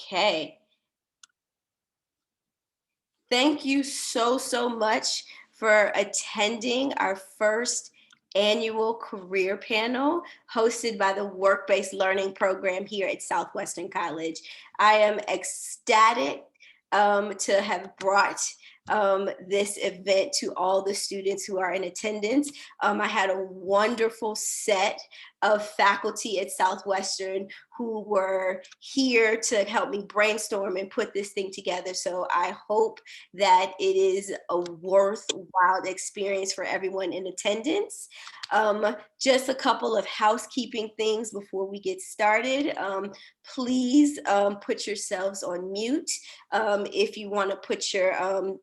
Okay. Thank you so much for attending our first annual career panel hosted by the Work-Based Learning Program here at Southwestern College. I am ecstatic to have brought this event to all the students who are in attendance. I had a wonderful set of faculty at Southwestern who were here to help me brainstorm and put this thing together. So I hope that it is a worthwhile experience for everyone in attendance. Just a couple of housekeeping things before we get started. Please put yourselves on mute. If you want to put your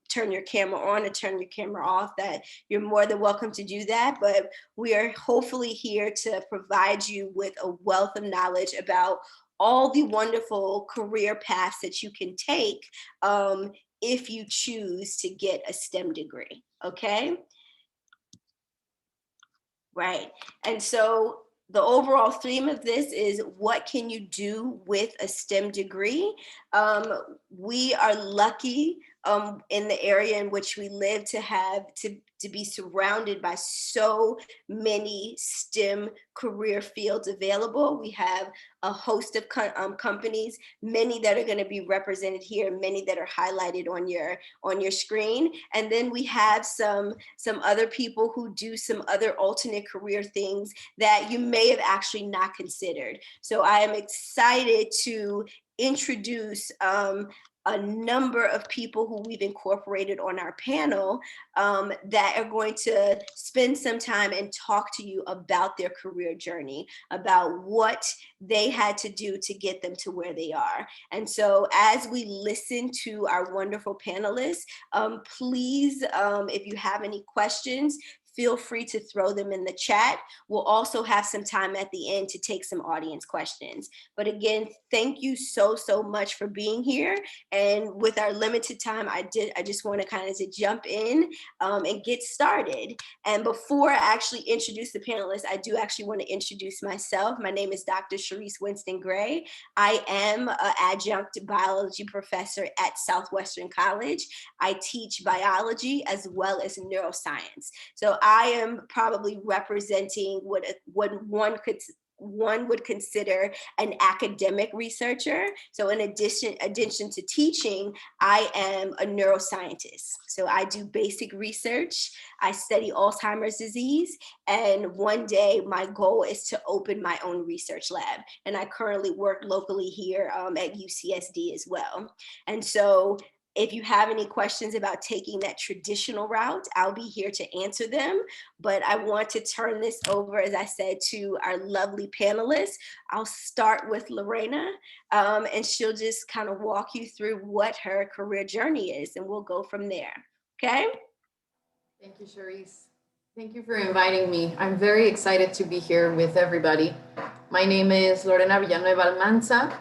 turn your camera on or turn your camera off, that you're more than welcome to do that. But we are hopefully here to provide you with a wealth of knowledge about all the wonderful career paths that you can take if you choose to get a STEM degree, okay? Right, and so the overall theme of this is what can you do with a STEM degree? We are lucky in the area in which we live to have to be surrounded by so many STEM career fields available. We have a host of companies, many that are going to be represented here, many that are highlighted on your screen, and then we have some other people who do some other alternate career things that you may have actually not considered. So I am excited to introduce a number of people who we've incorporated on our panel that are going to spend some time and talk to you about their career journey, about what they had to do to get them to where they are. And so as we listen to our wonderful panelists, please, if you have any questions, feel free to throw them in the chat. We'll also have some time at the end to take some audience questions. But again, thank you so much for being here. And with our limited time, I just want to kind of jump in and get started. And before I actually introduce the panelists, I do actually want to introduce myself. My name is Dr. Charisse Winston Gray. I am an adjunct biology professor at Southwestern College. I teach biology as well as neuroscience. So I am probably representing what one would consider an academic researcher. So in addition to teaching, I am a neuroscientist. So I do basic research. I study Alzheimer's disease. And one day my goal is to open my own research lab. And I currently work locally here at UCSD as well. And so if you have any questions about taking that traditional route, I'll be here to answer them. But I want to turn this over, as I said, to our lovely panelists. I'll start with Lorena, and she'll just kind of walk you through what her career journey is, and we'll go from there. Okay? Thank you, Charisse. Thank you for inviting me. I'm very excited to be here with everybody. My name is Lorena Villanueva Almanza.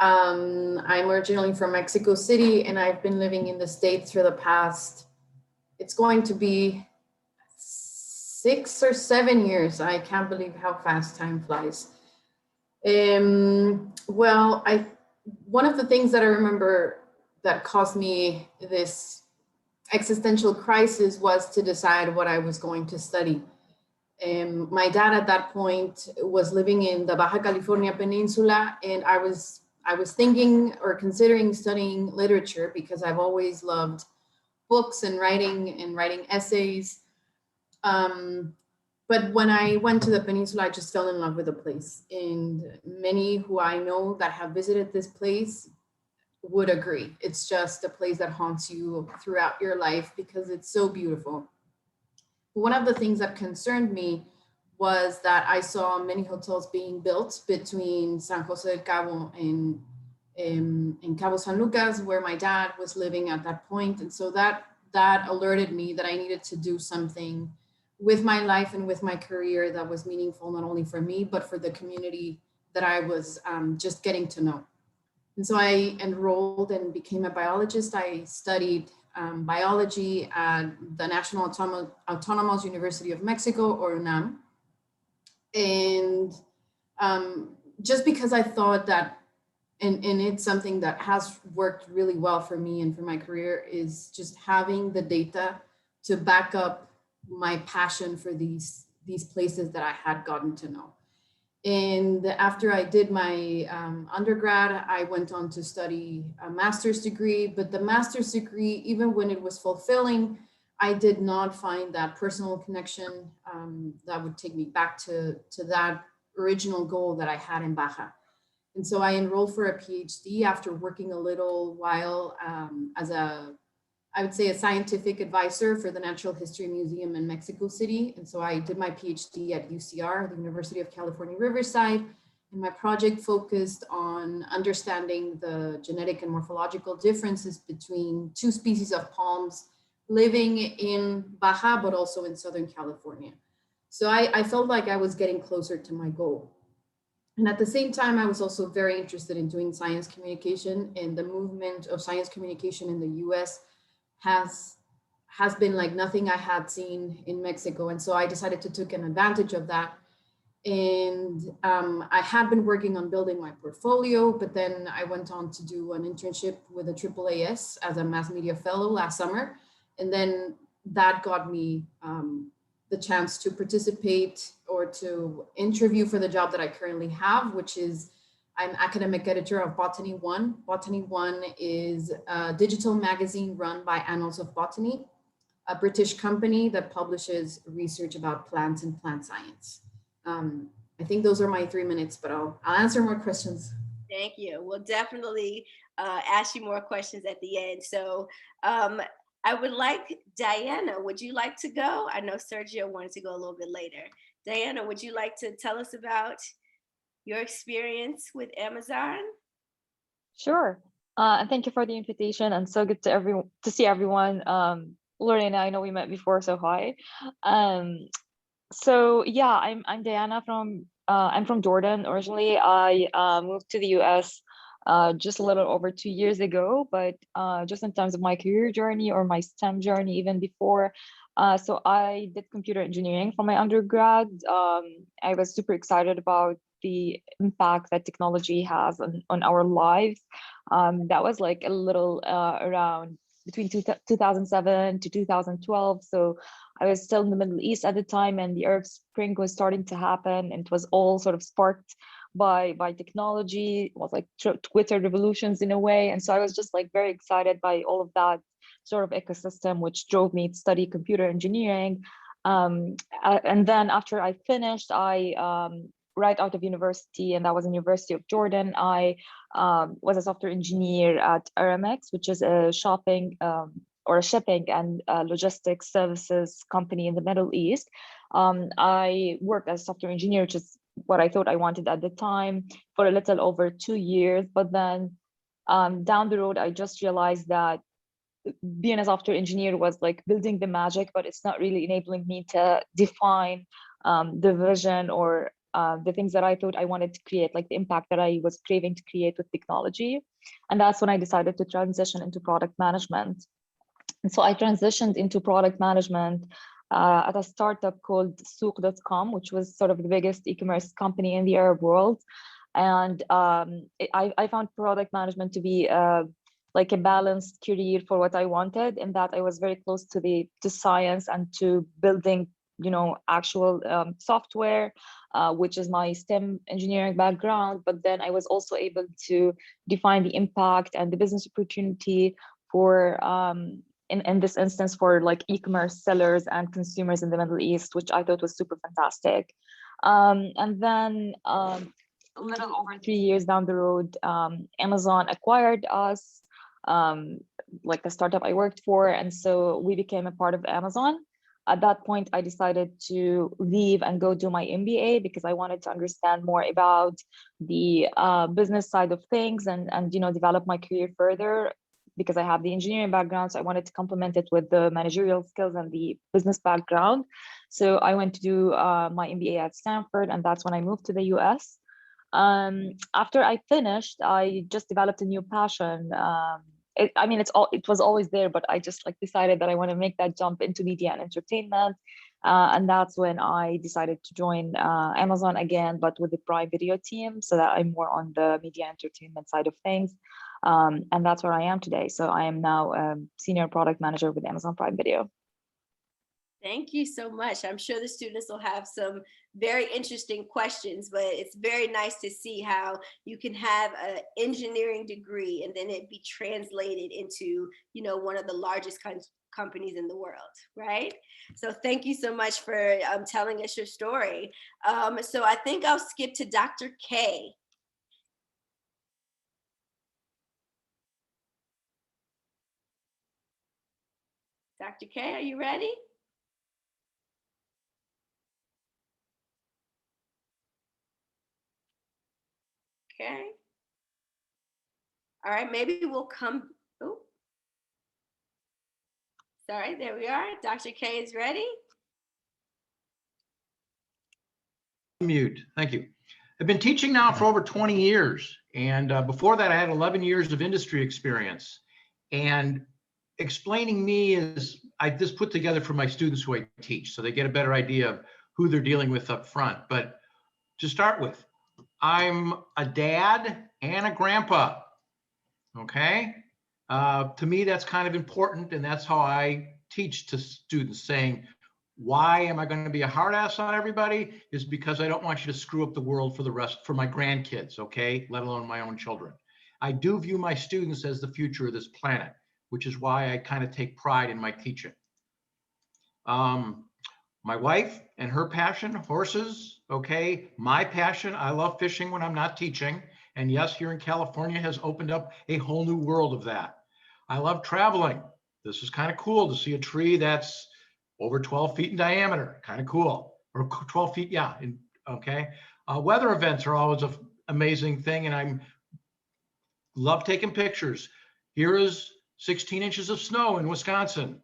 I'm originally from Mexico City, and I've been living in the States for the past, it's going to be 6 or 7 years. I can't believe how fast time flies. Well, one of the things that I remember that caused me this existential crisis was to decide what I was going to study. My dad at that point was living in the Baja California Peninsula, and I was thinking or considering studying literature because I've always loved books and writing essays. But when I went to the peninsula, I just fell in love with the place. And many who I know that have visited this place would agree. It's just a place that haunts you throughout your life because it's so beautiful. One of the things that concerned me was that I saw many hotels being built between San Jose del Cabo and Cabo San Lucas, where my dad was living at that point. And so that alerted me that I needed to do something with my life and with my career that was meaningful, not only for me, but for the community that I was just getting to know. And so I enrolled and became a biologist. I studied biology at the National Autonomous University of Mexico, or UNAM. And just because I thought that and it's something that has worked really well for me and for my career, is just having the data to back up my passion for these places that I had gotten to know. And after I did my undergrad, I went on to study a master's degree. But the master's degree, even when it was fulfilling, I did not find that personal connection that would take me back to that original goal that I had in Baja. And so I enrolled for a PhD after working a little while as I would say, a scientific advisor for the Natural History Museum in Mexico City. And so I did my PhD at UCR, the University of California, Riverside. And my project focused on understanding the genetic and morphological differences between two species of palms living in Baja, but also in Southern California. So I felt like I was getting closer to my goal. And at the same time, I was also very interested in doing science communication, and the movement of science communication in the US has been like nothing I had seen in Mexico. And so I decided to take an advantage of that. And I had been working on building my portfolio, but then I went on to do an internship with a AAAS as a mass media fellow last summer. And then that got me the chance to participate or to interview for the job that I currently have, which is I'm academic editor of Botany One. Botany One is a digital magazine run by Annals of Botany, a British company that publishes research about plants and plant science. I think those are my 3 minutes, but I'll answer more questions. Thank you. We'll definitely ask you more questions at the end. So I would like Diana, would you like to go? I know Sergio wanted to go a little bit later. Diana, would you like to tell us about your experience with Amazon? Sure. And thank you for the invitation. And so good to see everyone. Lorena, I know we met before, so hi. So yeah, I'm Diana I'm from Jordan originally. I moved to the US just a little over 2 years ago, but just in terms of my career journey or my STEM journey even before. So I did computer engineering for my undergrad. I was super excited about the impact that technology has on our lives. That was like a little around between 2007 to 2012. So I was still in the Middle East at the time, and the Arab Spring was starting to happen, and it was all sort of sparked by technology. It was like Twitter revolutions in a way. And so I was just like very excited by all of that sort of ecosystem, which drove me to study computer engineering. And then after I finished, right out of university, and that was in University of Jordan, I was a software engineer at Aramex, which is a shopping or a shipping and logistics services company in the Middle East. I worked as a software engineer, which is what I thought I wanted at the time, for a little over 2 years. But then down the road, I just realized that being a software engineer was like building the magic, but it's not really enabling me to define the vision or the things that I thought I wanted to create, like the impact that I was craving to create with technology. And that's when I decided to transition into product management. And so I transitioned into product management at a startup called Souq.com, which was sort of the biggest e-commerce company in the Arab world. And I found product management to be like a balanced career for what I wanted, in that I was very close to science and to building, actual software, which is my STEM engineering background. But then I was also able to define the impact and the business opportunity for in this instance for like e-commerce sellers and consumers in the Middle East, which I thought was super fantastic. And then a little over 3 years down the road, Amazon acquired us, like the startup I worked for. And so we became a part of Amazon. At that point, I decided to leave and go do my MBA because I wanted to understand more about the business side of things and develop my career further, because I have the engineering background. So I wanted to complement it with the managerial skills and the business background. So I went to do my MBA at Stanford, and that's when I moved to the US. After I finished, I just developed a new passion. I mean, it was always there, but I just like decided that I want to make that jump into media and entertainment. And that's when I decided to join Amazon again, but with the Prime Video team, so that I'm more on the media entertainment side of things. And that's where I am today. So I am now senior product manager with Amazon Prime Video. Thank you so much. I'm sure the students will have some very interesting questions, but it's very nice to see how you can have an engineering degree and then it be translated into, you know, one of the largest companies in the world, right? So thank you so much for telling us your story. So I think I'll skip to Dr. K. Dr. K, are you ready? Okay. All right, maybe we'll come. Oh, sorry, there we are. Dr. K is ready. Mute. Thank you. I've been teaching now for over 20 years. And before that, I had 11 years of industry experience. And explaining me is, I just put together for my students who I teach, so they get a better idea of who they're dealing with up front. But to start with, I'm a dad and a grandpa. Okay. To me, that's kind of important. And that's how I teach to students, saying, why am I going to be a hard ass on everybody? Is because I don't want you to screw up the world for my grandkids, okay? Let alone my own children. I do view my students as the future of this planet, which is why I kind of take pride in my teaching. My wife and her passion, horses, okay? My passion, I love fishing when I'm not teaching. And yes, here in California has opened up a whole new world of that. I love traveling. This is kind of cool to see a tree that's over 12 feet in diameter, kind of cool, or 12 feet, yeah, okay. Weather events are always an amazing thing, and I love taking pictures. Here is 16 inches of snow in Wisconsin,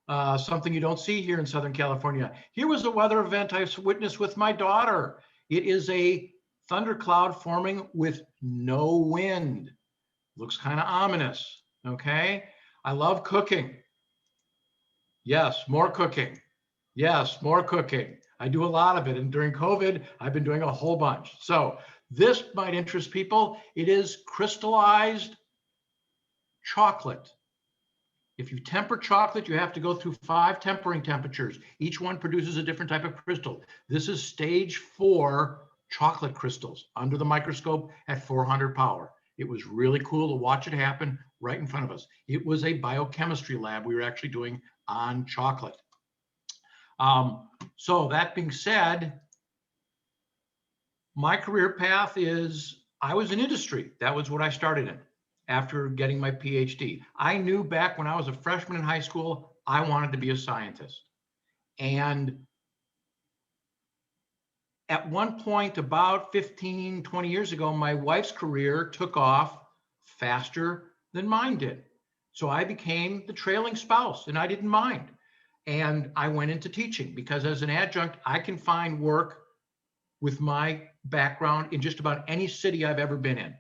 something you don't see here in Southern California. Here was a weather event I witnessed with my daughter. It is a thundercloud forming with no wind. Looks kind of ominous, okay? I love cooking. Yes, more cooking. Yes, more cooking. I do a lot of it. And during COVID, I've been doing a whole bunch. So this might interest people. It is crystallized chocolate. If you temper chocolate, you have to go through 5 tempering temperatures. Each one produces a different type of crystal. This is stage 4 chocolate crystals under the microscope at 400 power. It was really cool to watch it happen right in front of us. It was a biochemistry lab we were actually doing on chocolate. So that being said, my career path is, I was in industry. That was what I started in after getting my PhD. I knew back when I was a freshman in high school, I wanted to be a scientist. And at one point, about 15, 20 years ago, my wife's career took off faster than mine did. So I became the trailing spouse, and I didn't mind. And I went into teaching because as an adjunct, I can find work with my background in just about any city I've ever been in.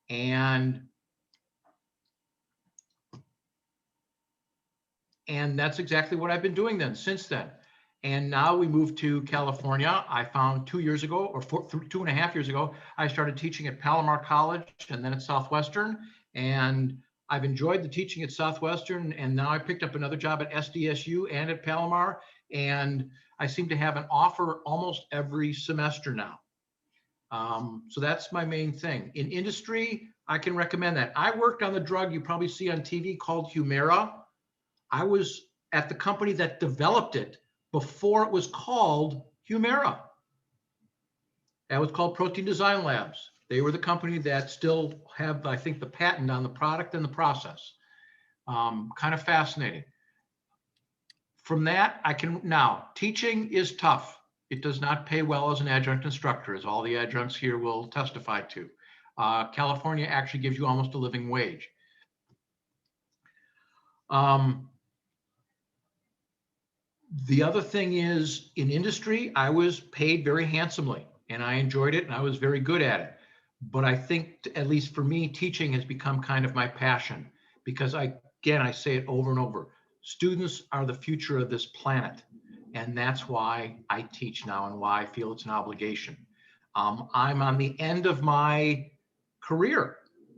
And that's exactly what I've been doing since then. And now we moved to California. I found 2 years ago, or 2.5 years ago, I started teaching at Palomar College and then at Southwestern. And I've enjoyed the teaching at Southwestern. And now I picked up another job at SDSU and at Palomar. And I seem to have an offer almost every semester now. So that's my main thing. In industry, I can recommend that. I worked on the drug you probably see on TV called Humira. I was at the company that developed it before it was called Humira. That was called Protein Design Labs. They were the company that still have, I think, the patent on the product and the process. Kind of fascinating. From that, now, teaching is tough. It does not pay well as an adjunct instructor, as all the adjuncts here will testify to. California actually gives you almost a living wage. The other thing is, in industry, I was paid very handsomely and I enjoyed it and I was very good at it. But I think, at least for me, teaching has become kind of my passion because again, I say it over and over. Students are the future of this planet. And that's why I teach now and why I feel it's an obligation. I'm on the end of my career.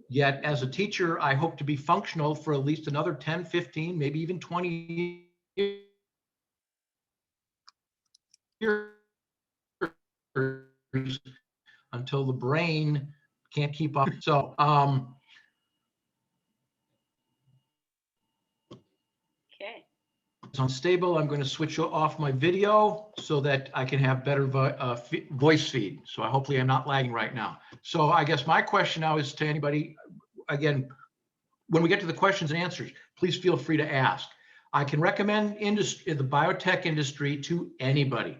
Yet as a teacher, I hope to be functional for at least another 10, 15, maybe even 20 years until the brain can't keep up. So Okay. it's unstable. I'm going to switch off my video so that I can have better voice feed. So hopefully I'm not lagging right now. So I guess my question now is to anybody, again, when we get to the questions and answers, please feel free to ask. I can recommend the biotech industry to anybody.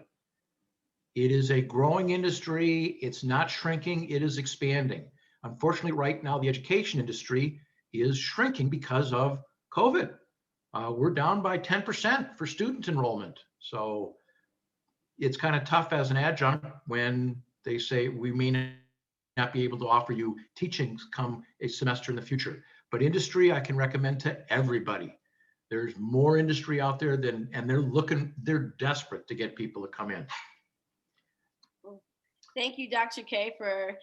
It is a growing industry. It's not shrinking, it is expanding. Unfortunately, right now, the education industry is shrinking because of COVID. We're down by 10% for student enrollment. So it's kind of tough as an adjunct when they say we may not be able to offer you teachings come a semester in the future. But industry, I can recommend to everybody. There's more industry out there and they're desperate to get people to come in. Thank you, Dr. K, for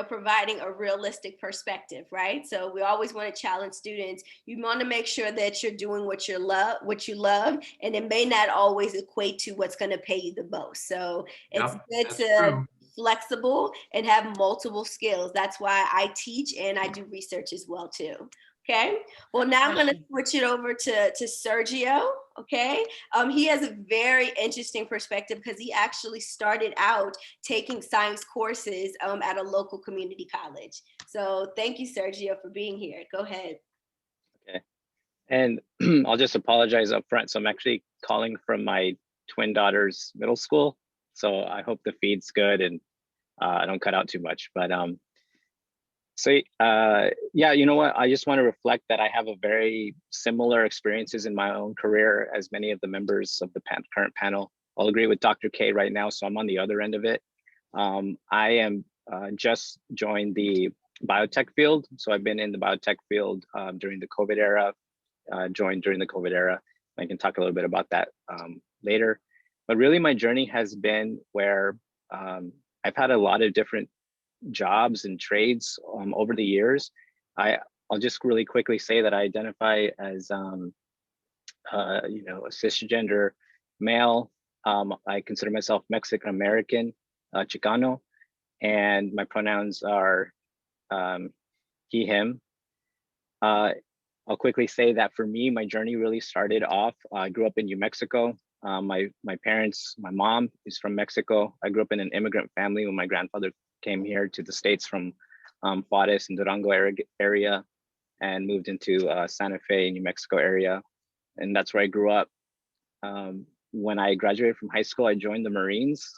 providing a realistic perspective, right? So we always want to challenge students. You want to make sure that you're doing what you love, and it may not always equate to what's going to pay you the most. So it's good to be flexible and have multiple skills. That's why I teach and I do research as well too. Okay. Well, now I'm going to switch it over to Sergio. Okay. He has a very interesting perspective because he actually started out taking science courses at a local community college. So thank you, Sergio, for being here. Go ahead. Okay. And I'll just apologize up front. So I'm actually calling from my twin daughter's middle school. So I hope the feed's good and I don't cut out too much. But yeah, you know what? I just want to reflect that I have a very similar experiences in my own career as many of the members of the current panel. I'll agree with Dr. K right now, so I'm on the other end of it. I am just joined the biotech field. So I've been in the biotech field during the COVID era, joined during the COVID era. I can talk a little bit about that later. But really my journey has been where I've had a lot of different jobs and trades over the years. I'll just really quickly say that I identify as a cisgender male. I consider myself Mexican American, Chicano, and my pronouns are he, him. I'll quickly say that for me, my journey really started off. I grew up in New Mexico. My parents, my mom is from Mexico. I grew up in an immigrant family when my grandfather came here to the States from Juarez and Durango area and moved into Santa Fe, New Mexico area. And that's where I grew up. When I graduated from high school, I joined the Marines.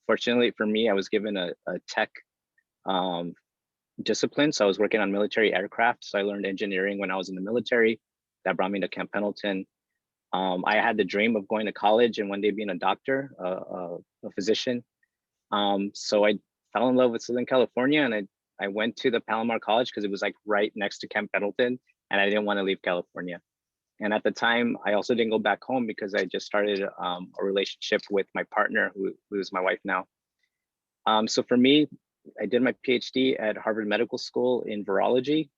Fortunately for me, I was given a tech discipline. So I was working on military aircraft. So I learned engineering when I was in the military. That brought me to Camp Pendleton. I had the dream of going to college and one day being a doctor, a physician. So I fell in love with Southern California and I went to the Palomar College because it was like right next to Camp Pendleton and I didn't want to leave California. And at the time, I also didn't go back home because I just started a relationship with my partner, who is my wife now. So for me, I did my PhD at Harvard Medical School in virology.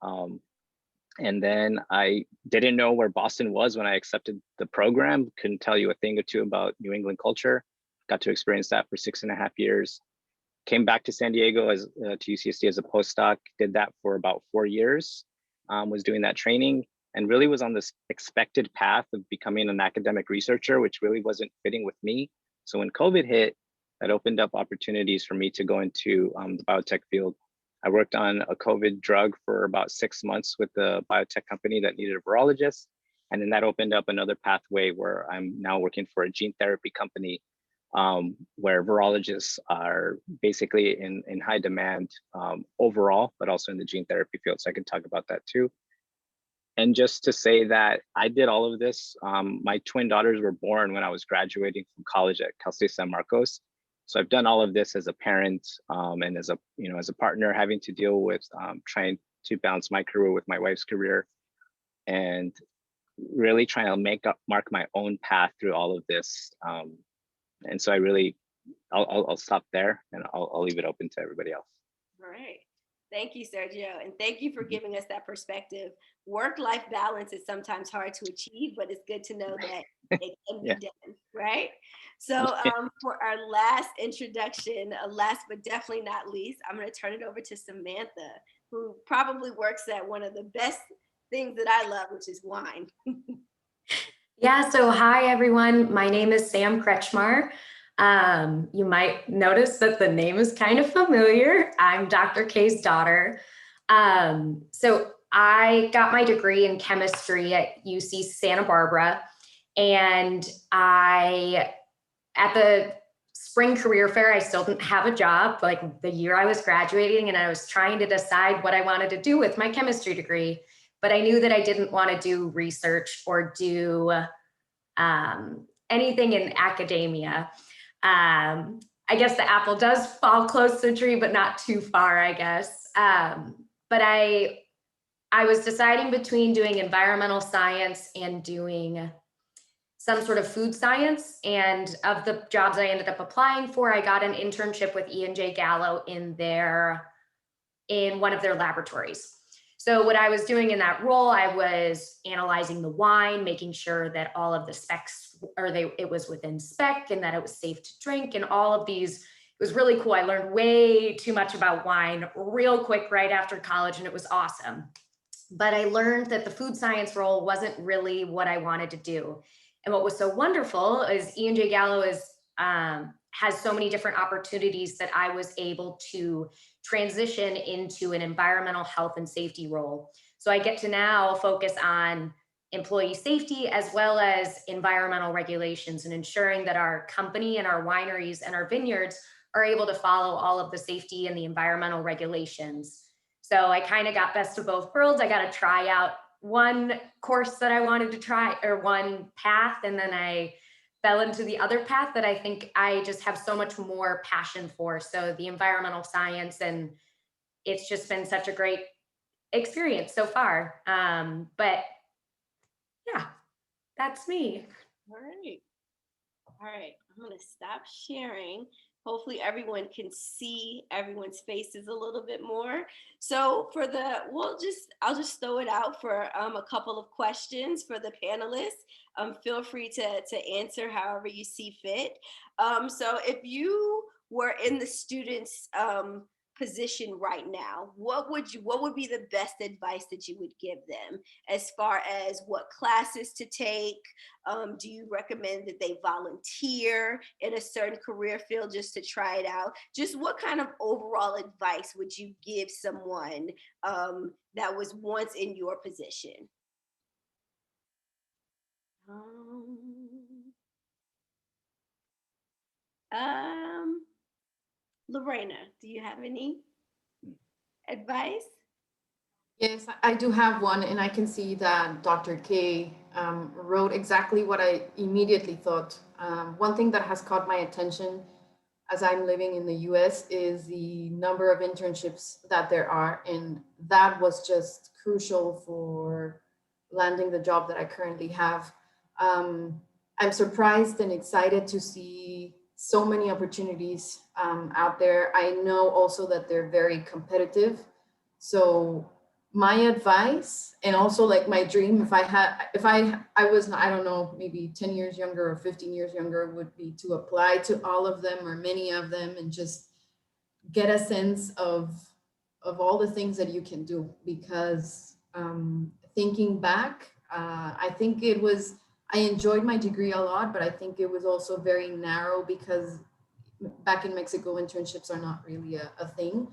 And then I didn't know where Boston was when I accepted the program. Couldn't tell you a thing or two about New England culture. Got to experience that for 6.5 years. Came back to San Diego to UCSD as a postdoc. Did that for about 4 years. Was doing that training and really was on this expected path of becoming an academic researcher, which really wasn't fitting with me. So when COVID hit, that opened up opportunities for me to go into the biotech field. I worked on a COVID drug for about 6 months with the biotech company that needed a virologist. And then that opened up another pathway where I'm now working for a gene therapy company where virologists are basically in high demand overall, but also in the gene therapy field. So I can talk about that too. And just to say that I did all of this, my twin daughters were born when I was graduating from college at Cal State San Marcos. So I've done all of this as a parent and as a, as a partner, having to deal with trying to balance my career with my wife's career, and really trying to mark my own path through all of this. And so I'll stop there, and I'll leave it open to everybody else. All right. Thank you, Sergio. And thank you for giving us that perspective. Work-life balance is sometimes hard to achieve, but it's good to know that it can be done, right? So for our last introduction, last but definitely not least, I'm going to turn it over to Samantha, who probably works at one of the best things that I love, which is wine. Yeah, so hi everyone. My name is Sam Kretschmar. You might notice that the name is kind of familiar. I'm Dr. K's daughter. So I got my degree in chemistry at UC Santa Barbara, and at the spring career fair, I still didn't have a job, like the year I was graduating, and I was trying to decide what I wanted to do with my chemistry degree. But I knew that I didn't want to do research or do anything in academia. I guess the apple does fall close to the tree, but not too far, I guess. But I was deciding between doing environmental science and doing some sort of food science. And of the jobs I ended up applying for, I got an internship with E&J Gallo in one of their laboratories. So what I was doing in that role, I was analyzing the wine, making sure that all of the specs, it was within spec and that it was safe to drink, and all of these. It was really cool. I learned way too much about wine real quick right after college, and it was awesome. But I learned that the food science role wasn't really what I wanted to do. And what was so wonderful is E&J Gallo has so many different opportunities that I was able to transition into an environmental health and safety role. So I get to now focus on employee safety as well as environmental regulations, and ensuring that our company and our wineries and our vineyards are able to follow all of the safety and the environmental regulations. So I kind of got best of both worlds. I got to try out one course that I wanted to try, or one path, and then I fell into the other path that I think I just have so much more passion for. So the environmental science, and it's just been such a great experience so far. But yeah, that's me. All right. All right. I'm going to stop sharing. Hopefully everyone can see everyone's faces a little bit more. So I'll just throw it out for a couple of questions for the panelists. Feel free to answer however you see fit. So if you were in the student's position right now, what would be the best advice that you would give them as far as what classes to take? Do you recommend that they volunteer in a certain career field just to try it out? Just what kind of overall advice would you give someone that was once in your position? Lorena, do you have any advice? Yes, I do have one, and I can see that Dr. K wrote exactly what I immediately thought. One thing that has caught my attention as I'm living in the US is the number of internships that there are, and that was just crucial for landing the job that I currently have. I'm surprised and excited to see so many opportunities out there. I know also that they're very competitive. So my advice, and also like my dream, if I was, I don't know, maybe 10 years younger or 15 years younger, would be to apply to all of them or many of them and just get a sense of all the things that you can do. Because thinking back, I think I enjoyed my degree a lot, but I think it was also very narrow because back in Mexico, internships are not really a thing.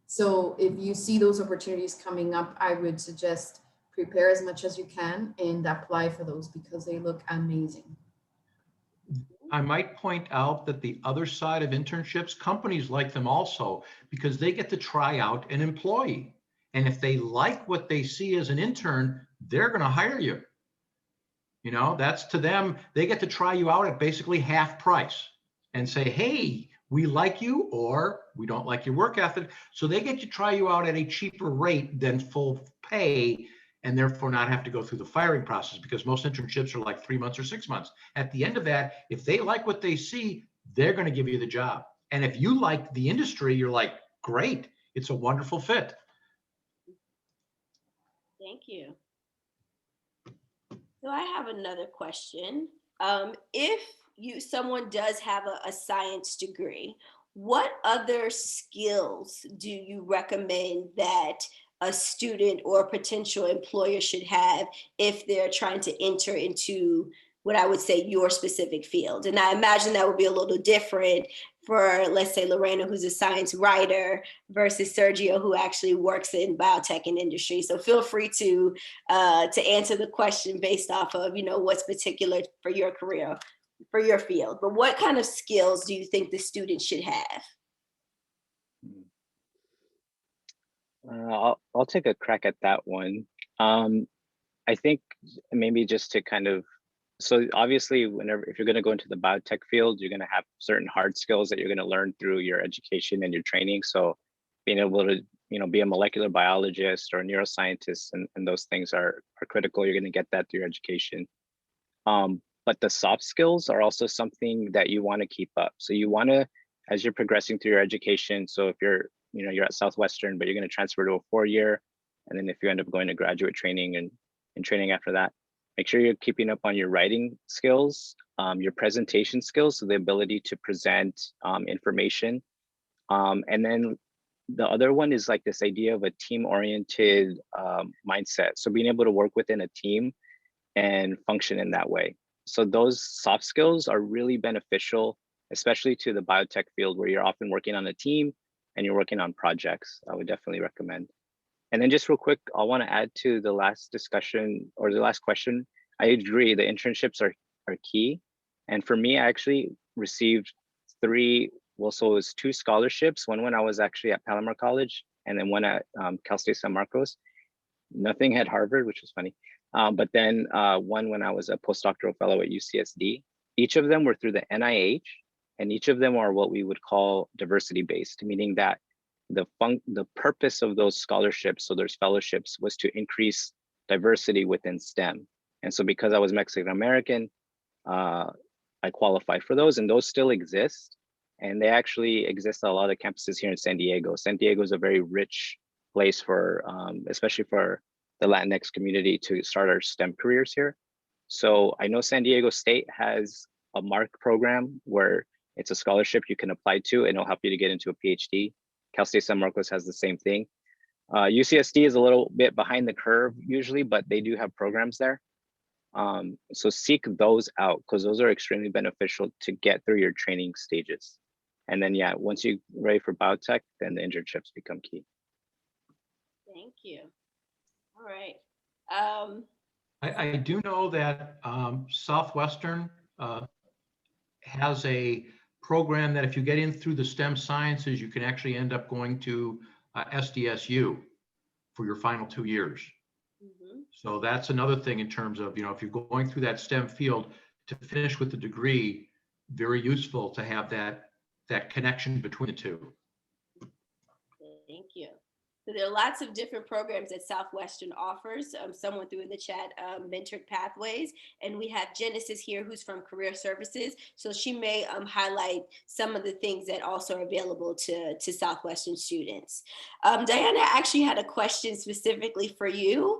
So if you see those opportunities coming up, I would suggest prepare as much as you can and apply for those because they look amazing. I might point out that the other side of internships, companies like them also, because they get to try out an employee. And if they like what they see as an intern, they're going to hire you. That's to them, they get to try you out at basically half price and say, hey, we like you or we don't like your work ethic. So they get to try you out at a cheaper rate than full pay, and therefore not have to go through the firing process, because most internships are like 3 months or 6 months. At the end of that, if they like what they see, they're going to give you the job. And if you like the industry, you're like, great, it's a wonderful fit. Thank you. So I have another question. If someone does have a science degree, what other skills do you recommend that a student or a potential employer should have if they're trying to enter into what I would say your specific field? And I imagine that would be a little different for, let's say, Lorena, who's a science writer, versus Sergio, who actually works in biotech and industry. So feel free to answer the question based off of, what's particular for your career, for your field. But what kind of skills do you think the student should have? I'll take a crack at that one. I think maybe just to kind of, so obviously if you're going to go into the biotech field, you're going to have certain hard skills that you're going to learn through your education and your training. So being able to, be a molecular biologist or a neuroscientist and those things are critical. You're going to get that through your education. But the soft skills are also something that you want to keep up. So you want to, as you're progressing through your education, so if you're at Southwestern, but you're going to transfer to a 4-year, and then if you end up going to graduate training and training after that, make sure you're keeping up on your writing skills, your presentation skills, so the ability to present information. And then the other one is like this idea of a team-oriented mindset. So being able to work within a team and function in that way. So those soft skills are really beneficial, especially to the biotech field where you're often working on a team and you're working on projects. I would definitely recommend. And then just real quick, I want to add to the last discussion or the last question. I agree, the internships are key. And for me, I actually received 3, well, so it was 2 scholarships, one when I was actually at Palomar College and then one at Cal State San Marcos. Nothing at Harvard, which was funny. But then one when I was a postdoctoral fellow at UCSD. Each of them were through the NIH, and each of them are what we would call diversity-based, meaning that the purpose of those scholarships, so there's fellowships, was to increase diversity within STEM. And so because I was Mexican American, I qualified for those, and those still exist. And they actually exist at a lot of campuses here in San Diego. San Diego is a very rich place for, especially for the Latinx community to start our STEM careers here. So I know San Diego State has a MARC program where it's a scholarship you can apply to and it'll help you to get into a PhD. Cal State San Marcos has the same thing. UCSD is a little bit behind the curve usually, but they do have programs there. So seek those out because those are extremely beneficial to get through your training stages. And then, yeah, once you're ready for biotech, then the internships become key. Thank you. All right. I do know that Southwestern has a program that if you get in through the STEM sciences, you can actually end up going to SDSU for your final 2 years. Mm-hmm. So that's another thing in terms of, if you're going through that STEM field to finish with the degree, very useful to have that connection between the two. Thank you. So there are lots of different programs that Southwestern offers. Someone threw in the chat mentored pathways, and we have Genesis here who's from Career Services. So she may highlight some of the things that also are available to Southwestern students. Diana actually had a question specifically for you.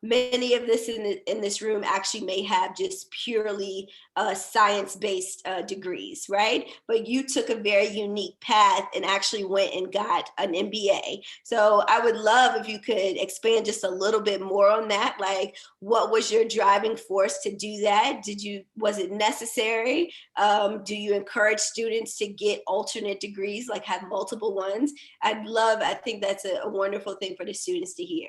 Many of this in this room actually may have just purely science-based degrees, right? But you took a very unique path and actually went and got an MBA. So I would love if you could expand just a little bit more on that. Like, what was your driving force to do that? Was it necessary? Do you encourage students to get alternate degrees, like have multiple ones? I think that's a wonderful thing for the students to hear.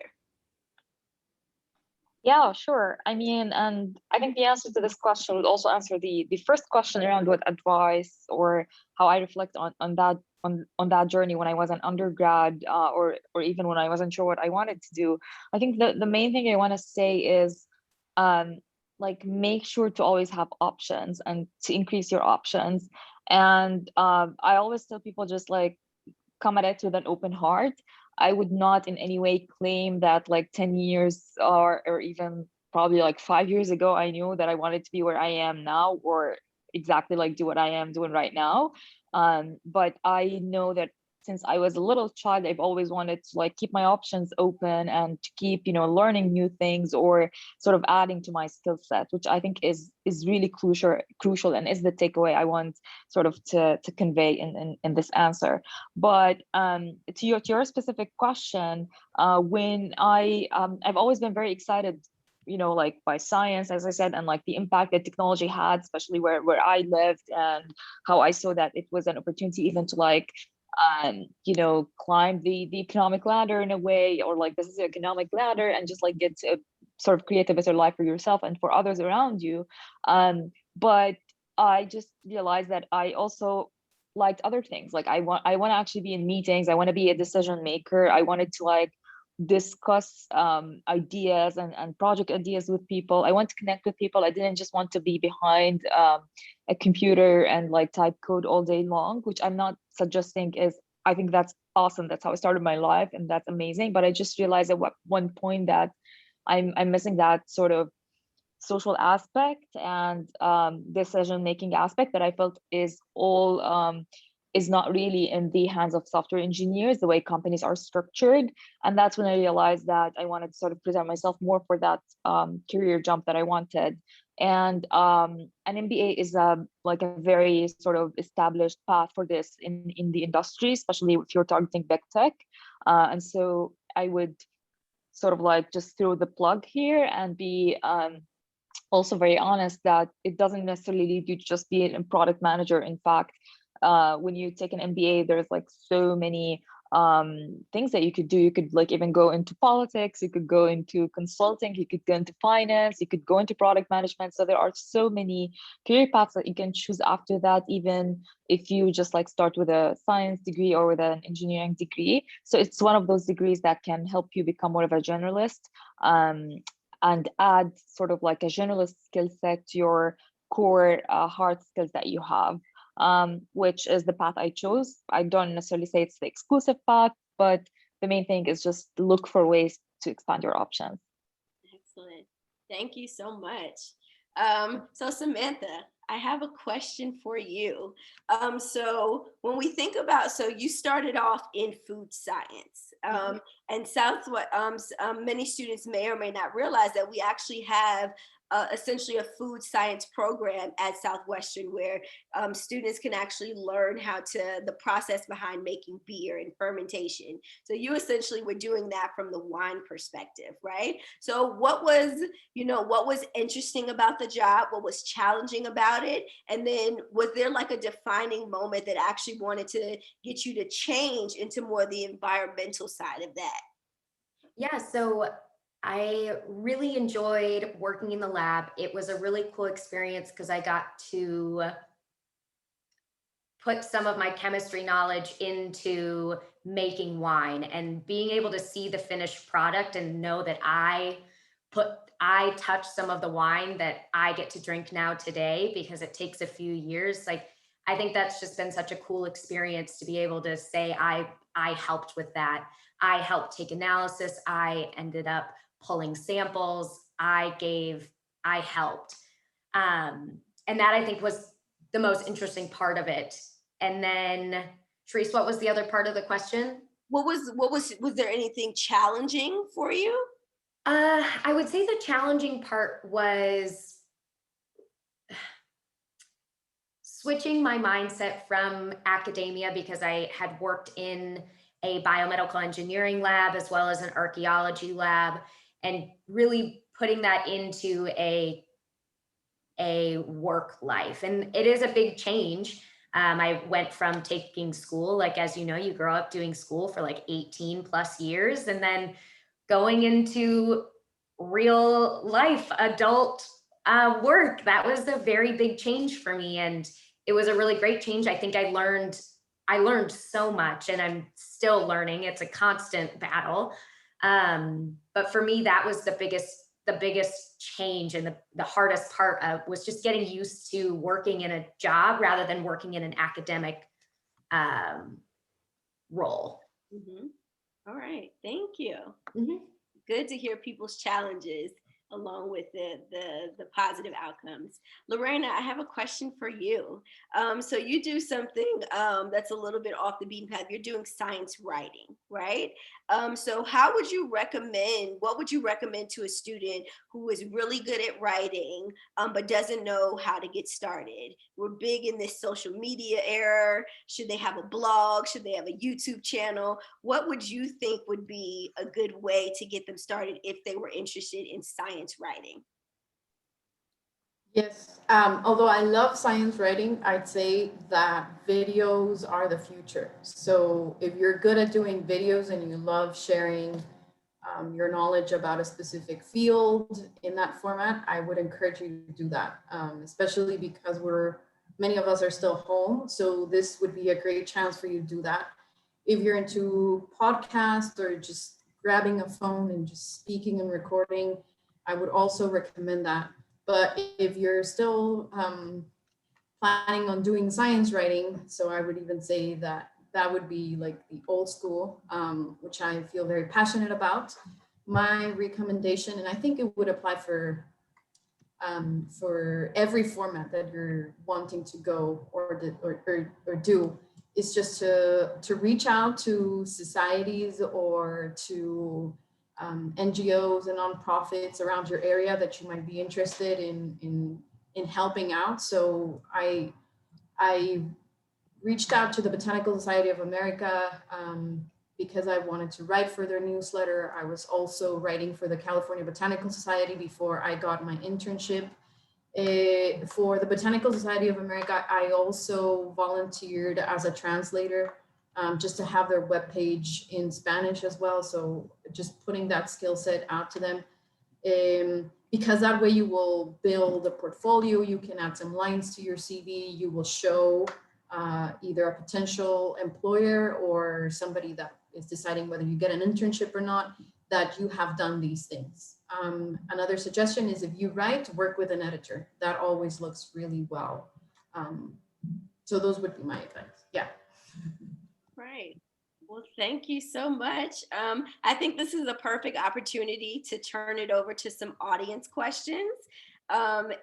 Yeah, sure. I mean, and I think the answer to this question would also answer the first question around what advice or how I reflect on that journey when I was an undergrad or even when I wasn't sure what I wanted to do. I think the main thing I want to say is like make sure to always have options and to increase your options. And I always tell people, just like come at it with an open heart. I would not in any way claim that like 10 years or even probably like 5 years ago, I knew that I wanted to be where I am now, or exactly like do what I am doing right now. But I know that since I was a little child, I've always wanted to like keep my options open and to keep, learning new things or sort of adding to my skill set, which I think is really crucial and is the takeaway I want sort of to convey in this answer. But to your specific question, when I've always been very excited, like by science, as I said, and like the impact that technology had, especially where I lived, and how I saw that it was an opportunity even to like climb the economic ladder in a way, or like this is the economic ladder, and just like get to sort of create a better life for yourself and for others around you. But I just realized that I also liked other things. Like I want to actually be in meetings. I want to be a decision maker. I wanted to like discuss ideas and project ideas with people. I want to connect with people. I didn't just want to be behind a computer and like type code all day long, which I'm not suggesting is, I think that's awesome. That's how I started my life and that's amazing. But I just realized at one point that I'm missing that sort of social aspect and decision-making aspect that I felt is all is not really in the hands of software engineers, the way companies are structured. And that's when I realized that I wanted to sort of present myself more for that career jump that I wanted. And an MBA is like a very sort of established path for this in the industry, especially if you're targeting big tech. And so I would sort of like just throw the plug here and be also very honest that it doesn't necessarily lead you to just be a product manager. In fact, when you take an MBA, there's like so many things that you could do. You could like even go into politics, you could go into consulting, you could go into finance, you could go into product management. So there are so many career paths that you can choose after that, even if you just like start with a science degree or with an engineering degree. So it's one of those degrees that can help you become more of a generalist and add sort of like a generalist skill set to your core hard skills that you have. Which is the path I chose. I don't necessarily say it's the exclusive path, but the main thing is just look for ways to expand your options. Excellent. Thank you so much. So Samantha, I have a question for you. So when we think about, so you started off in food science, and many students may or may not realize that we actually have essentially a food science program at Southwestern where students can actually learn the process behind making beer and fermentation. So you essentially were doing that from the wine perspective, right? So what was interesting about the job? What was challenging about it? And then was there like a defining moment that actually wanted to get you to change into more the environmental side of that? Yeah, so I really enjoyed working in the lab. It was a really cool experience because I got to put some of my chemistry knowledge into making wine and being able to see the finished product and know that I touched some of the wine that I get to drink now today, because it takes a few years. Like, I think that's just been such a cool experience to be able to say I helped with that. I helped take analysis. I ended up pulling samples. I helped. And that I think was the most interesting part of it. And then Charisse, what was the other part of the question? Was there anything challenging for you? I would say the challenging part was switching my mindset from academia, because I had worked in a biomedical engineering lab as well as an archaeology lab, and really putting that into a work life. And it is a big change. I went from taking school, like, as you know, you grow up doing school for like 18 plus years, and then going into real life adult work. That was a very big change for me. And it was a really great change. I think I learned so much, and I'm still learning. It's a constant battle. But for me, that was the biggest the biggest change and the hardest part of was just getting used to working in a job rather than working in an academic role. Mhm. All right, thank you. Mhm. Good to hear people's challenges along with the positive outcomes. Lorena, I have a question for you. So you do something that's a little bit off the beaten path. You're doing science writing, right? So how would you recommend, what would you recommend to a student who is really good at writing, but doesn't know how to get started? We're big in this social media era. Should they have a blog? Should they have a YouTube channel? What would you think would be a good way to get them started if they were interested in science writing? Yes, although I love science writing, I'd say that videos are the future. So if you're good at doing videos and you love sharing your knowledge about a specific field in that format, I would encourage you to do that, especially because many of us are still home. So this would be a great chance for you to do that. If you're into podcasts or just grabbing a phone and just speaking and recording, I would also recommend that. But if you're still planning on doing science writing, so I would even say that that would be like the old school, which I feel very passionate about. My recommendation, and I think it would apply for every format that you're wanting to go or do, is just to reach out to societies or to NGOs and nonprofits around your area that you might be interested in helping out. So I reached out to the Botanical Society of America because I wanted to write for their newsletter. I was also writing for the California Botanical Society before I got my internship. For the Botanical Society of America, I also volunteered as a translator just to have their webpage in Spanish as well. So just putting that skill set out to them. Because that way you will build a portfolio, you can add some lines to your CV, you will show either a potential employer or somebody that is deciding whether you get an internship or not, that you have done these things. Another suggestion is if you write, work with an editor. That always looks really well. So those would be my advice. Yeah. Right. Well, thank you so much. I think this is a perfect opportunity to turn it over to some audience questions.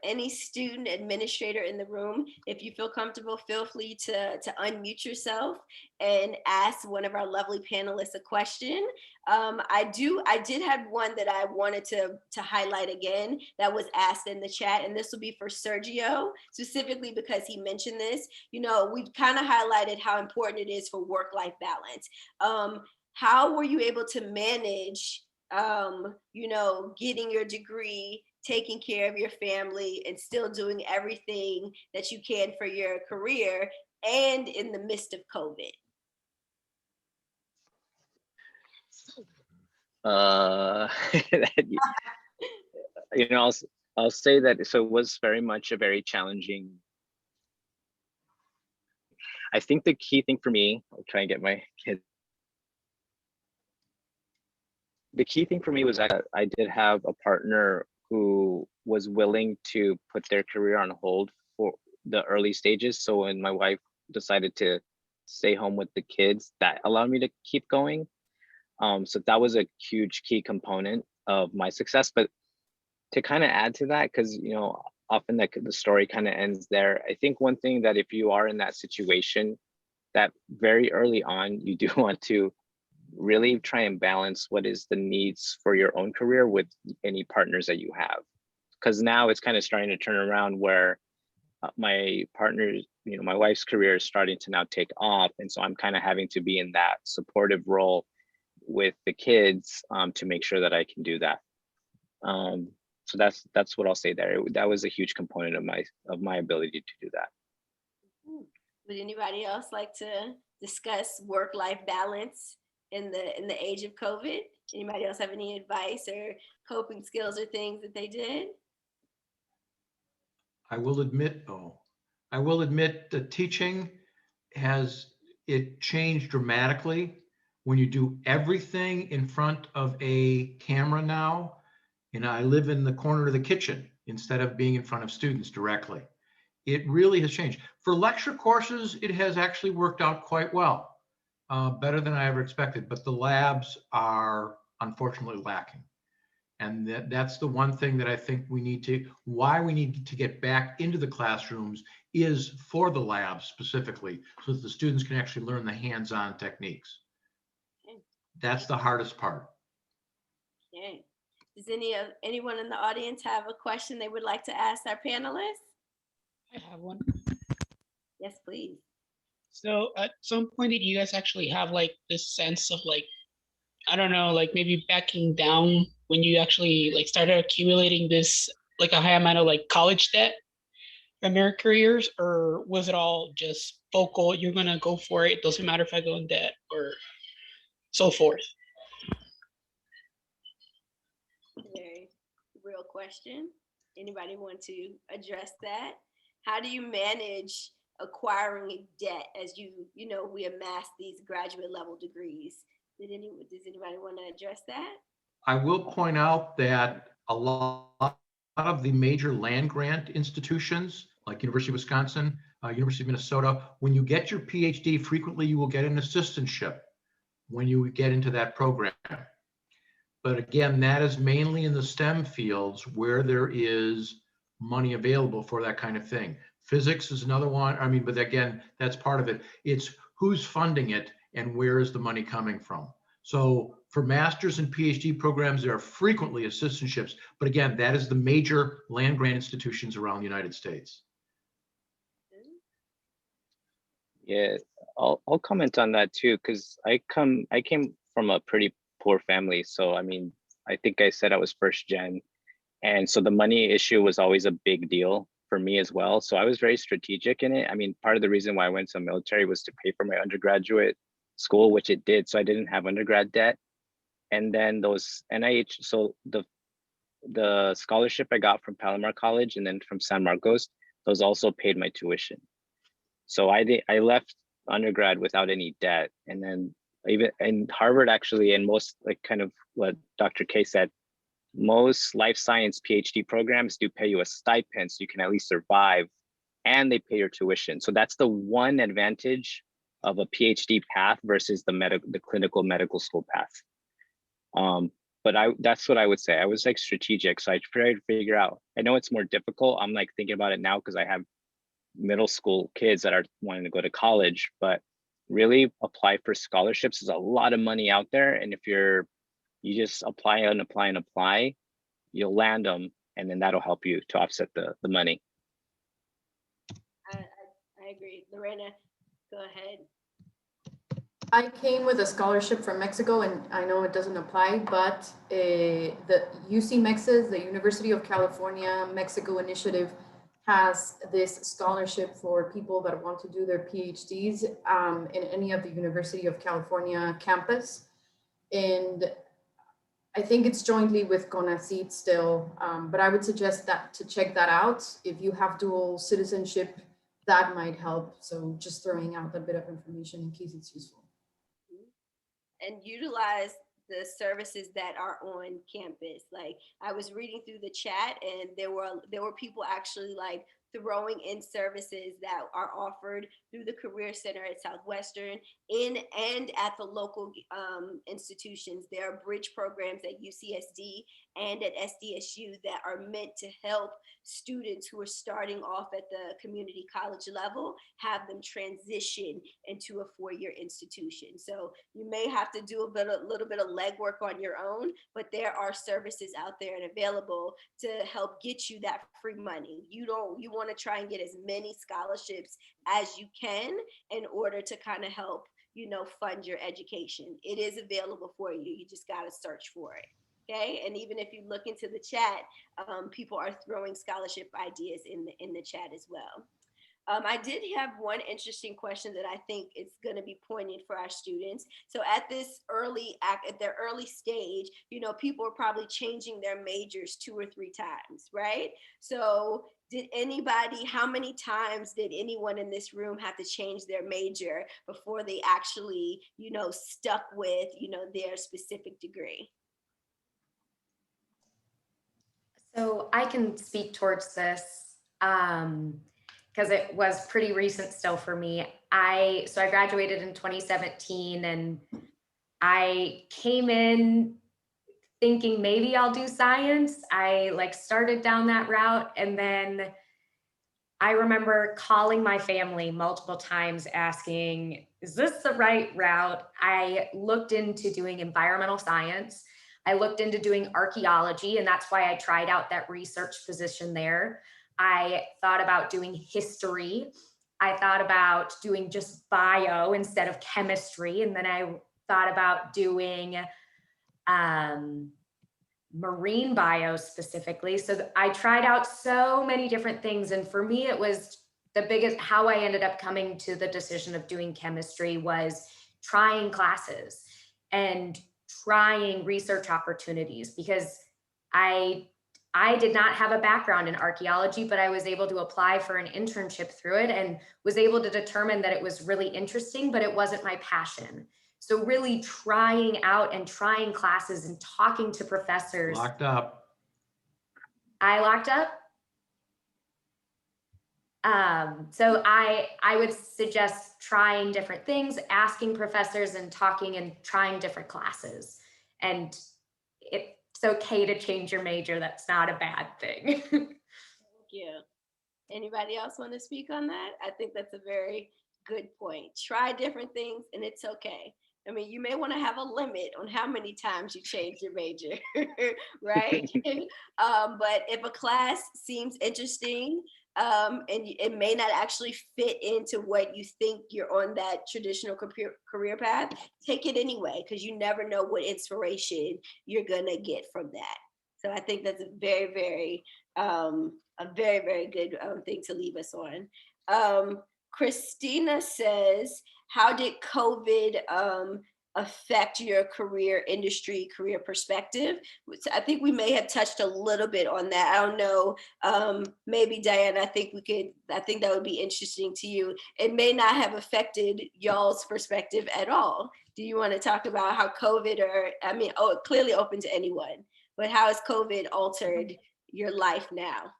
Any student administrator in the room, if you feel comfortable, feel free to unmute yourself and ask one of our lovely panelists a question. I did have one that I wanted to highlight again that was asked in the chat, and this will be for Sergio, specifically because he mentioned this. You know, we've kind of highlighted how important it is for work-life balance. How were you able to manage, you know, getting your degree, taking care of your family, and still doing everything that you can for your career, and in the midst of COVID? You know, I'll say that, so it was very much a very challenging. I think the key thing for me, I'll try and get my kids. The key thing for me was that I did have a partner who was willing to put their career on hold for the early stages. So when my wife decided to stay home with the kids, that allowed me to keep going. So that was a huge key component of my success. But to kind of add to that, because, you know, often the story kind of ends there. I think one thing that if you are in that situation, that very early on, you do want to really try and balance what is the needs for your own career with any partners that you have. Because now it's kind of starting to turn around where my partner's, you know, my wife's career is starting to now take off. And so I'm kind of having to be in that supportive role with the kids to make sure that I can do that. So that's what I'll say there. That was a huge component of my ability to do that. Would anybody else like to discuss work-life balance in the age of COVID? Anybody else have any advice or coping skills or things that they did? I will admit that teaching it changed dramatically when you do everything in front of a camera now. And I live in the corner of the kitchen instead of being in front of students directly. It really has changed. For lecture courses, it has actually worked out quite well, better than I ever expected, but the labs are unfortunately lacking. And that's the one thing that I think why we need to get back into the classrooms is for the labs specifically, so that the students can actually learn the hands-on techniques. That's the hardest part. Okay. Does anyone in the audience have a question they would like to ask our panelists? I have one. Yes, please. So at some point, did you guys actually have like this sense of like, I don't know, like maybe backing down when you actually like started accumulating this, like a high amount of like college debt from your careers, or was it all just vocal, you're gonna go for it, doesn't matter if I go in debt or so forth? Very real question. Anybody want to address that? How do you manage acquiring debt as we amass these graduate level degrees? Does anybody want to address that? I will point out that a lot of the major land grant institutions, like University of Wisconsin, University of Minnesota, when you get your PhD, frequently you will get an assistantship when you get into that program. But again, that is mainly in the STEM fields where there is money available for that kind of thing. Physics is another one. I mean, but again, that's part of it. It's who's funding it and where is the money coming from. So for master's and PhD programs, there are frequently assistantships. But again, that is the major land grant institutions around the United States. Yeah, I'll comment on that too, because I came from a pretty poor family. So I mean, I think I said I was first gen. And so the money issue was always a big deal for me as well. So I was very strategic in it. I mean, part of the reason why I went to the military was to pay for my undergraduate school, which it did. So I didn't have undergrad debt. And then those NIH, so the scholarship I got from Palomar College and then from San Marcos, those also paid my tuition. So I left undergrad without any debt. And then even in Harvard, actually, and most, like kind of what Dr. K said, most life science PhD programs do pay you a stipend so you can at least survive, and they pay your tuition. So that's the one advantage of a PhD path versus the clinical medical school path. But that's what I would say. I was like strategic. So I tried to figure out, I know it's more difficult. I'm like thinking about it now because I have middle school kids that are wanting to go to college, but really apply for scholarships. There's a lot of money out there. And if you just apply and apply and apply, you'll land them. And then that'll help you to offset the money. I agree. Lorena, go ahead. I came with a scholarship from Mexico, and I know it doesn't apply, but the UC Mexas, the University of California Mexico initiative, has this scholarship for people that want to do their PhDs in any of the University of California campus. And I think it's jointly with CONACYT still, but I would suggest that to check that out. If you have dual citizenship, that might help. So just throwing out a bit of information in case it's useful. And utilize the services that are on campus. Like I was reading through the chat, and there were people actually like throwing in services that are offered through the Career Center at Southwestern and at the local institutions. There are bridge programs at UCSD and at SDSU that are meant to help students who are starting off at the community college level, have them transition into a four-year institution. So you may have to do a little bit of legwork on your own, but there are services out there and available to help get you that free money. You want to try and get as many scholarships as you can in order to kind of help, fund your education. It is available for you. You just got to search for it. Okay. And even if you look into the chat, people are throwing scholarship ideas in the chat as well. I did have one interesting question that I think is going to be poignant for our students. So at their early stage, people are probably changing their majors 2 or 3 times, right? So how many times did anyone in this room have to change their major before they actually, stuck with, their specific degree? so I can speak towards this because it was pretty recent still for me. I graduated in 2017 and I came in thinking maybe I'll do science. I like started down that route, and then I remember calling my family multiple times asking, is this the right route? I looked into doing environmental science. I looked into doing archaeology, and that's why I tried out that research position there. I thought about doing history. I thought about doing just bio instead of chemistry. And then I thought about doing marine bio specifically. So I tried out so many different things. And for me, it was the biggest, how I ended up coming to the decision of doing chemistry was trying classes and trying research opportunities, because I did not have a background in archaeology, but I was able to apply for an internship through it and was able to determine that it was really interesting, but it wasn't my passion. So really trying out and trying classes and talking to professors. Locked up. I locked up. So I would suggest trying different things, asking professors and talking and trying different classes. And it's okay to change your major. That's not a bad thing. Thank you. Anybody else want to speak on that? I think that's a very good point. Try different things and it's okay. I mean, you may want to have a limit on how many times you change your major, right? But if a class seems interesting, and it may not actually fit into what you think you're on that traditional career path, take it anyway, because you never know what inspiration you're gonna get from that. So I think that's a very, very good thing to leave us on. Christina says, how did COVID affect your career perspective? So I think we may have touched a little bit on that. I don't know. Maybe Diane, I think that would be interesting to you. It may not have affected y'all's perspective at all. Do you want to talk about how COVID, clearly open to anyone, but how has COVID altered your life now?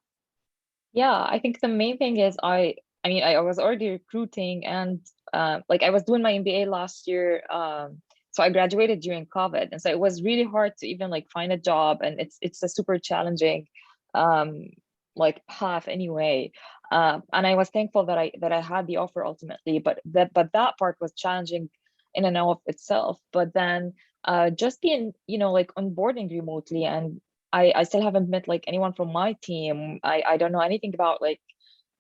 Yeah, I think the main thing is I was already recruiting, and I was doing my MBA last year. So I graduated during COVID, and so it was really hard to even find a job, and it's a super challenging path anyway. And I was thankful that I had the offer ultimately, but that part was challenging in and of itself. But then just being onboarding remotely, and I still haven't met anyone from my team. I don't know anything about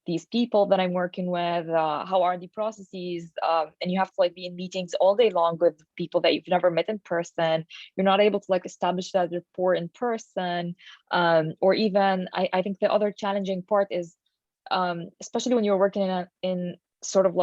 these people that I'm working with, how are the processes, and you have to be in meetings all day long with people that you've never met in person. You're not able to establish that rapport in person, or even I think the other challenging part is, especially when you're working in sort of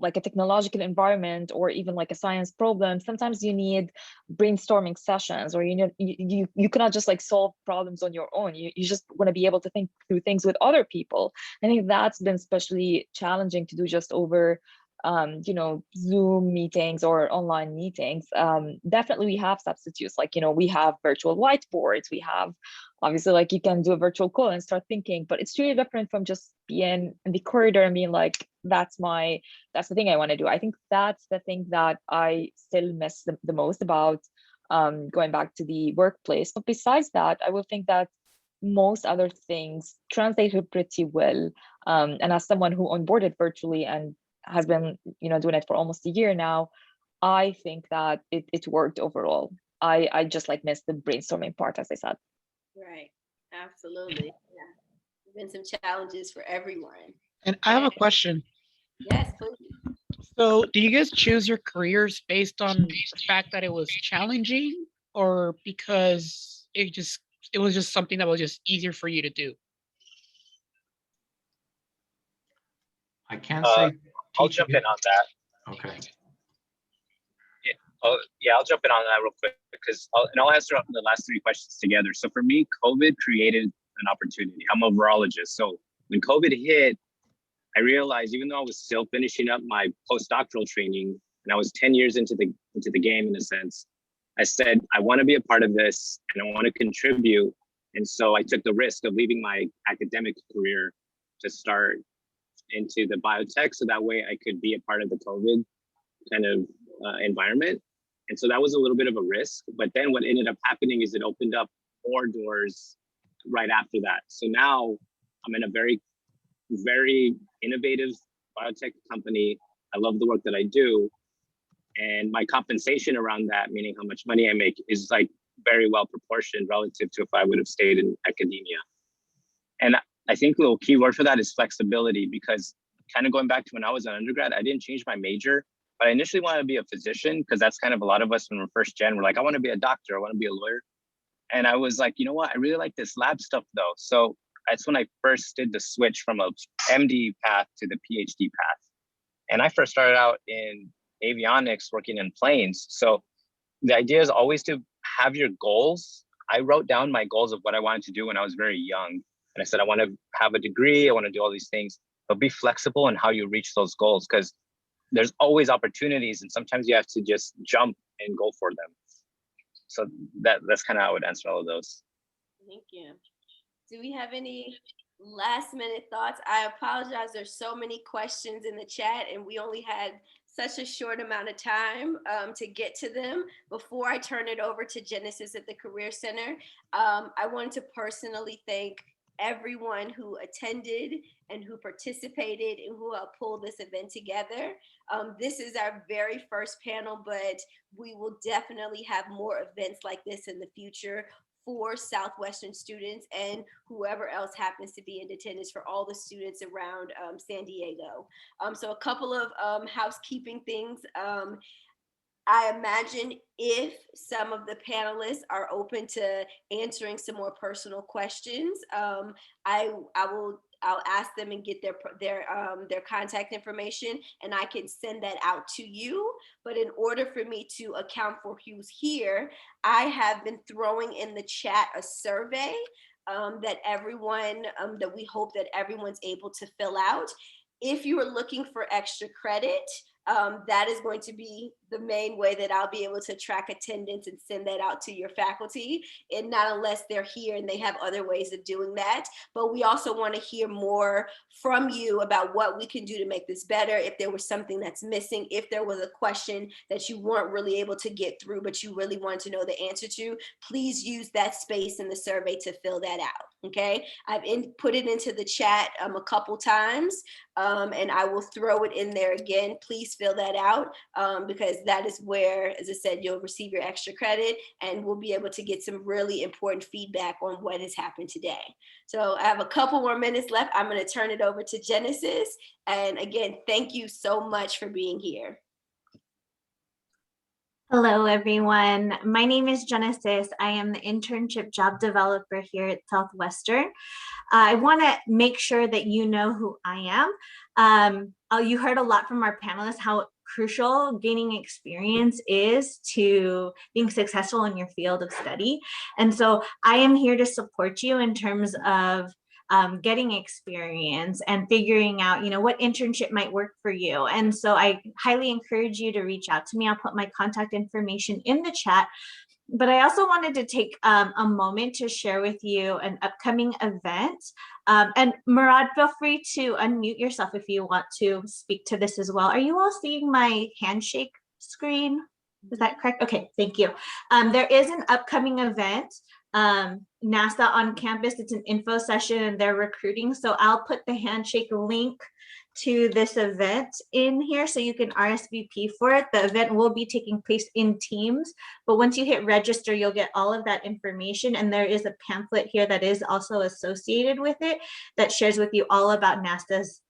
a technological environment, or even a science problem, sometimes you need brainstorming sessions, or you cannot just solve problems on your own. You just want to be able to think through things with other people. I think that's been especially challenging to do just over Zoom meetings or online meetings. Definitely we have substitutes, we have virtual whiteboards, we have obviously you can do a virtual call and start thinking, but it's really different from just being in the corridor and being that's the thing I want to do. I think that's the thing that I still miss the most about going back to the workplace. But besides that, I will think that most other things translated pretty well. And as someone who onboarded virtually and has been doing it for almost a year now, I think that it worked overall. I just missed the brainstorming part, as I said. Right, absolutely. Yeah, there's been some challenges for everyone. And I have a question. Yes, please. So do you guys choose your careers based on the fact that it was challenging, or because it was just something that was just easier for you to do? I can't say. I'll jump in on that. Okay. I'll jump in on that real quick, because I'll answer the last three questions together. So for me, COVID created an opportunity. I'm a virologist. So when COVID hit, I realized, even though I was still finishing up my postdoctoral training and I was 10 years into the game in a sense, I said, I want to be a part of this and I want to contribute. And so I took the risk of leaving my academic career to start into the biotech, so that way I could be a part of the COVID kind of environment. And so that was a little bit of a risk. But then what ended up happening is it opened up more doors right after that. So now I'm in a very, very innovative biotech company. I love the work that I do. And my compensation around that, meaning how much money I make, is like very well proportioned relative to if I would have stayed in academia. And I think the key word for that is flexibility, because kind of going back to when I was an undergrad, I didn't change my major, but I initially wanted to be a physician, because that's kind of a lot of us when we're first gen, we're like, I want to be a doctor, I want to be a lawyer. And I was like, you know what, I really like this lab stuff though. So that's when I first did the switch from a MD path to the PhD path. And I first started out in avionics, working in planes. So the idea is always to have your goals. I wrote down my goals of what I wanted to do when I was very young. And I said, I want to have a degree, I want to do all these things, but be flexible in how you reach those goals, because there's always opportunities and sometimes you have to just jump and go for them. So that's kind of how I would answer all of those. Thank you. Do we have any last minute thoughts? I apologize. There's so many questions in the chat and we only had such a short amount of time to get to them. Before I turn it over to Genesis at the Career Center, I wanted to personally thank everyone who attended and who participated and who helped pull this event together. This is our very first panel, but we will definitely have more events like this in the future for Southwestern students and whoever else happens to be in attendance, for all the students around San Diego. So a couple of housekeeping things. I imagine if some of the panelists are open to answering some more personal questions, I'll ask them and get their contact information, and I can send that out to you. But in order for me to account for who's here, I have been throwing in the chat a survey that we hope that everyone's able to fill out. If you are looking for extra credit, that is going to be the main way that I'll be able to track attendance and send that out to your faculty, and not unless they're here and they have other ways of doing that. But we also want to hear more from you about what we can do to make this better. If there was something that's missing, if there was a question that you weren't really able to get through, but you really want to know the answer to, please use that space in the survey to fill that out. Okay, I've put it into the chat a couple times, and I will throw it in there again. Please fill that out because that is where, as I said, you'll receive your extra credit and we'll be able to get some really important feedback on what has happened today. So I have a couple more minutes left. I'm going to turn it over to Genesis. And again, thank you so much for being here. Hello, everyone. My name is Genesis. I am the internship job developer here at Southwestern. I want to make sure that you know who I am. You heard a lot from our panelists how crucial gaining experience is to being successful in your field of study. And so I am here to support you in terms of getting experience and figuring out, what internship might work for you. And so I highly encourage you to reach out to me. I'll put my contact information in the chat. But I also wanted to take a moment to share with you an upcoming event. And Murad, feel free to unmute yourself if you want to speak to this as well. Are you all seeing my handshake screen? Is that correct? Okay, thank you. There is an upcoming event, NASA on campus. It's an info session and they're recruiting. So I'll put the handshake link to this event in here so you can RSVP for it. The event will be taking place in Teams, but once you hit register, you'll get all of that information. And there is a pamphlet here that is also associated with it that shares with you all about NASA's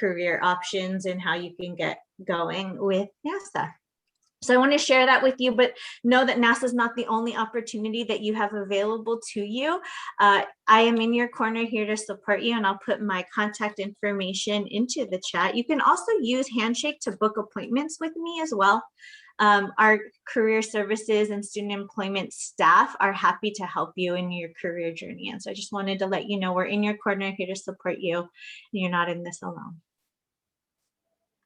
career options and how you can get going with NASA. So I want to share that with you, but know that NASA is not the only opportunity that you have available to you. I am in your corner here to support you, and I'll put my contact information into the chat. You can also use Handshake to book appointments with me as well. Our career services and student employment staff are happy to help you in your career journey. And so I just wanted to let you know we're in your corner here to support you, and you're not in this alone.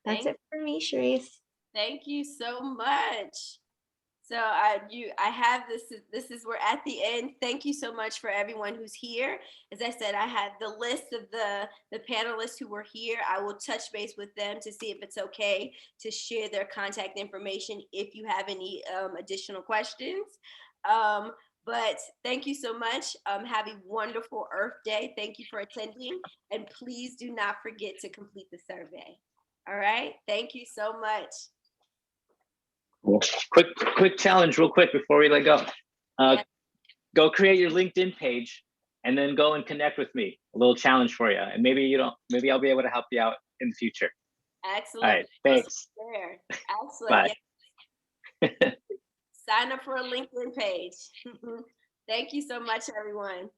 That's it for me, Charisse. Thank you so much. So I have we're at the end. Thank you so much for everyone who's here. As I said, I had the list of the panelists who were here. I will touch base with them to see if it's okay to share their contact information if you have any additional questions. But thank you so much. Have a wonderful Earth Day. Thank you for attending. And please do not forget to complete the survey. All right. Thank you so much. Cool. Quick challenge real quick before we let go. Go create your LinkedIn page and then go and connect with me. A little challenge for you. And maybe I'll be able to help you out in the future. Excellent. All right, thanks. Excellent. Bye. Sign up for a LinkedIn page. Thank you so much, everyone.